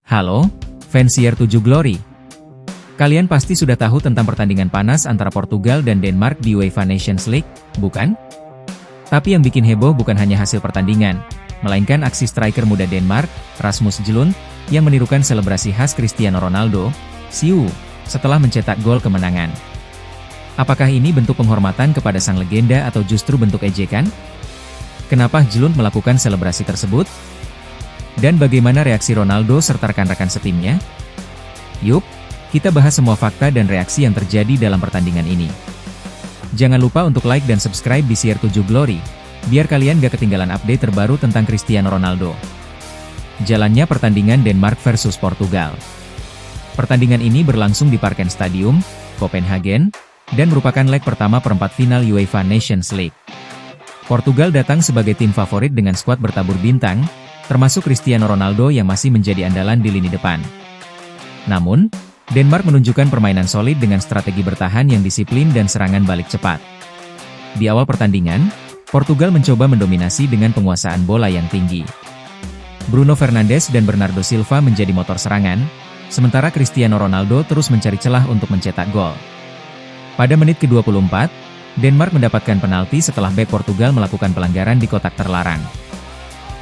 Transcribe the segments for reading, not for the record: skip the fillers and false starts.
Halo, fans CR7 Glory. Kalian pasti sudah tahu tentang pertandingan panas antara Portugal dan Denmark di UEFA Nations League, bukan? Tapi yang bikin heboh bukan hanya hasil pertandingan, melainkan aksi striker muda Denmark, Rasmus Hjulund, yang menirukan selebrasi khas Cristiano Ronaldo, Siu, setelah mencetak gol kemenangan. Apakah ini bentuk penghormatan kepada sang legenda atau justru bentuk ejekan? Kenapa Hjulund melakukan selebrasi tersebut? Dan bagaimana reaksi Ronaldo serta rekan-rekan setimnya? Yuk, kita bahas semua fakta dan reaksi yang terjadi dalam pertandingan ini. Jangan lupa untuk like dan subscribe di CR7 Glory, biar kalian gak ketinggalan update terbaru tentang Cristiano Ronaldo. Jalannya pertandingan Denmark versus Portugal. Pertandingan ini berlangsung di Parken Stadium, Copenhagen, dan merupakan leg pertama perempat final UEFA Nations League. Portugal datang sebagai tim favorit dengan skuad bertabur bintang, termasuk Cristiano Ronaldo yang masih menjadi andalan di lini depan. Namun, Denmark menunjukkan permainan solid dengan strategi bertahan yang disiplin dan serangan balik cepat. Di awal pertandingan, Portugal mencoba mendominasi dengan penguasaan bola yang tinggi. Bruno Fernandes dan Bernardo Silva menjadi motor serangan, sementara Cristiano Ronaldo terus mencari celah untuk mencetak gol. Pada menit ke-24, Denmark mendapatkan penalti setelah bek Portugal melakukan pelanggaran di kotak terlarang.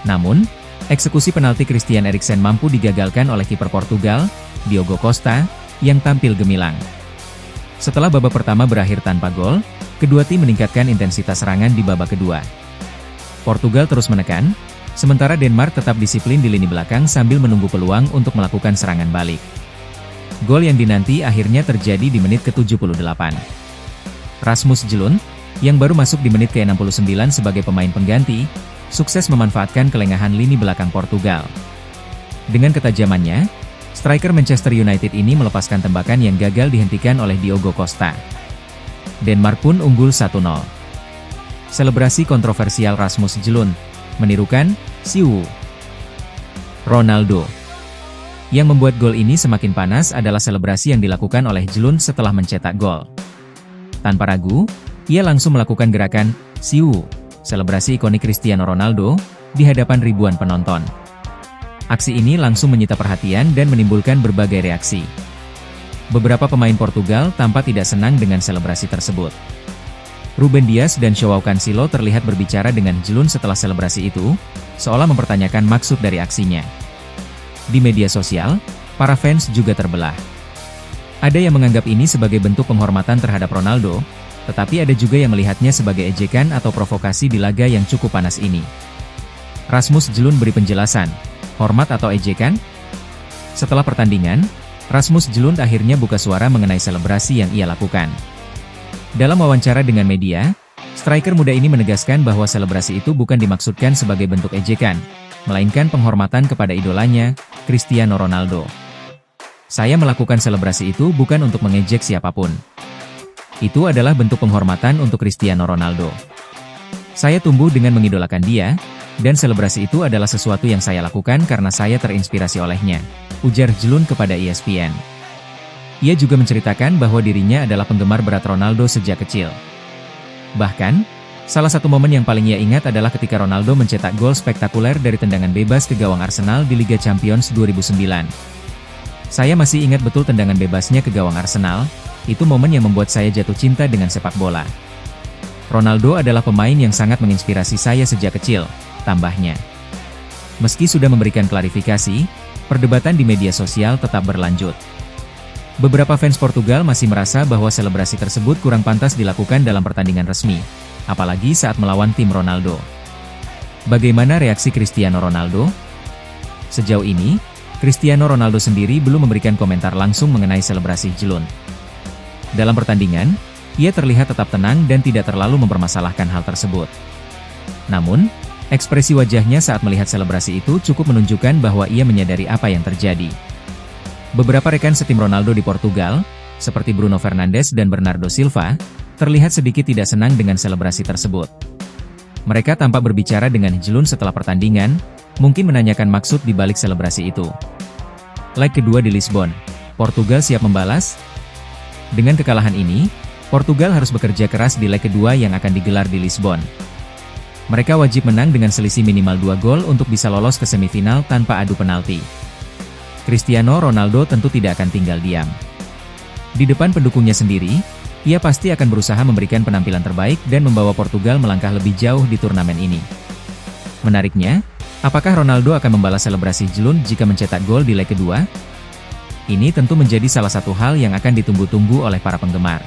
Namun, eksekusi penalti Christian Eriksen mampu digagalkan oleh kiper Portugal, Diogo Costa, yang tampil gemilang. Setelah babak pertama berakhir tanpa gol, kedua tim meningkatkan intensitas serangan di babak kedua. Portugal terus menekan, sementara Denmark tetap disiplin di lini belakang sambil menunggu peluang untuk melakukan serangan balik. Gol yang dinanti akhirnya terjadi di menit ke-78. Rasmus Hjulund, yang baru masuk di menit ke-69 sebagai pemain pengganti, sukses memanfaatkan kelengahan lini belakang Portugal. Dengan ketajamannya, striker Manchester United ini melepaskan tembakan yang gagal dihentikan oleh Diogo Costa. Denmark pun unggul 1-0. Selebrasi kontroversial Rasmus Hjulund, menirukan Siu Ronaldo. Yang membuat gol ini semakin panas adalah selebrasi yang dilakukan oleh Hjulund setelah mencetak gol. Tanpa ragu, ia langsung melakukan gerakan Siu, selebrasi ikonik Cristiano Ronaldo, di hadapan ribuan penonton. Aksi ini langsung menyita perhatian dan menimbulkan berbagai reaksi. Beberapa pemain Portugal tampak tidak senang dengan selebrasi tersebut. Ruben Dias dan Joao Cancelo terlihat berbicara dengan Hjulund setelah selebrasi itu, seolah mempertanyakan maksud dari aksinya. Di media sosial, para fans juga terbelah. Ada yang menganggap ini sebagai bentuk penghormatan terhadap Ronaldo, tetapi ada juga yang melihatnya sebagai ejekan atau provokasi di laga yang cukup panas ini. Rasmus Hjulund beri penjelasan, hormat atau ejekan? Setelah pertandingan, Rasmus Hjulund akhirnya buka suara mengenai selebrasi yang ia lakukan. Dalam wawancara dengan media, striker muda ini menegaskan bahwa selebrasi itu bukan dimaksudkan sebagai bentuk ejekan, melainkan penghormatan kepada idolanya, Cristiano Ronaldo. Saya melakukan selebrasi itu bukan untuk mengejek siapapun. Itu adalah bentuk penghormatan untuk Cristiano Ronaldo. Saya tumbuh dengan mengidolakan dia, dan selebrasi itu adalah sesuatu yang saya lakukan karena saya terinspirasi olehnya, ujar Hjulund kepada ESPN. Ia juga menceritakan bahwa dirinya adalah penggemar berat Ronaldo sejak kecil. Bahkan, salah satu momen yang paling ia ingat adalah ketika Ronaldo mencetak gol spektakuler dari tendangan bebas ke gawang Arsenal di Liga Champions 2009. Saya masih ingat betul tendangan bebasnya ke gawang Arsenal. Itu momen yang membuat saya jatuh cinta dengan sepak bola. Ronaldo adalah pemain yang sangat menginspirasi saya sejak kecil, tambahnya. Meski sudah memberikan klarifikasi, perdebatan di media sosial tetap berlanjut. Beberapa fans Portugal masih merasa bahwa selebrasi tersebut kurang pantas dilakukan dalam pertandingan resmi, apalagi saat melawan tim Ronaldo. Bagaimana reaksi Cristiano Ronaldo? Sejauh ini, Cristiano Ronaldo sendiri belum memberikan komentar langsung mengenai selebrasi Hjulund. Dalam pertandingan, ia terlihat tetap tenang dan tidak terlalu mempermasalahkan hal tersebut. Namun, ekspresi wajahnya saat melihat selebrasi itu cukup menunjukkan bahwa ia menyadari apa yang terjadi. Beberapa rekan setim Ronaldo di Portugal, seperti Bruno Fernandes dan Bernardo Silva, terlihat sedikit tidak senang dengan selebrasi tersebut. Mereka tampak berbicara dengan Hjulund setelah pertandingan, mungkin menanyakan maksud di balik selebrasi itu. Leg kedua di Lisbon, Portugal siap membalas? Dengan kekalahan ini, Portugal harus bekerja keras di leg kedua yang akan digelar di Lisbon. Mereka wajib menang dengan selisih minimal 2 gol untuk bisa lolos ke semifinal tanpa adu penalti. Cristiano Ronaldo tentu tidak akan tinggal diam. Di depan pendukungnya sendiri, ia pasti akan berusaha memberikan penampilan terbaik dan membawa Portugal melangkah lebih jauh di turnamen ini. Menariknya, apakah Ronaldo akan membalas selebrasi jelun jika mencetak gol di leg kedua? Ini tentu menjadi salah satu hal yang akan ditunggu-tunggu oleh para penggemar.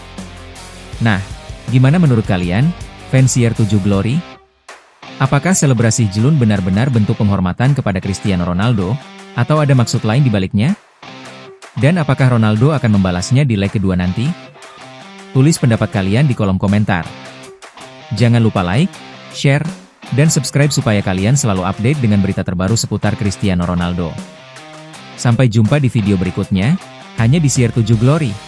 Nah, gimana menurut kalian, fans CR7 Glory? Apakah selebrasi jelun benar-benar bentuk penghormatan kepada Cristiano Ronaldo, atau ada maksud lain di baliknya? Dan apakah Ronaldo akan membalasnya di leg kedua nanti? Tulis pendapat kalian di kolom komentar. Jangan lupa like, share, dan subscribe supaya kalian selalu update dengan berita terbaru seputar Cristiano Ronaldo. Sampai jumpa di video berikutnya, hanya di CR7 Glory.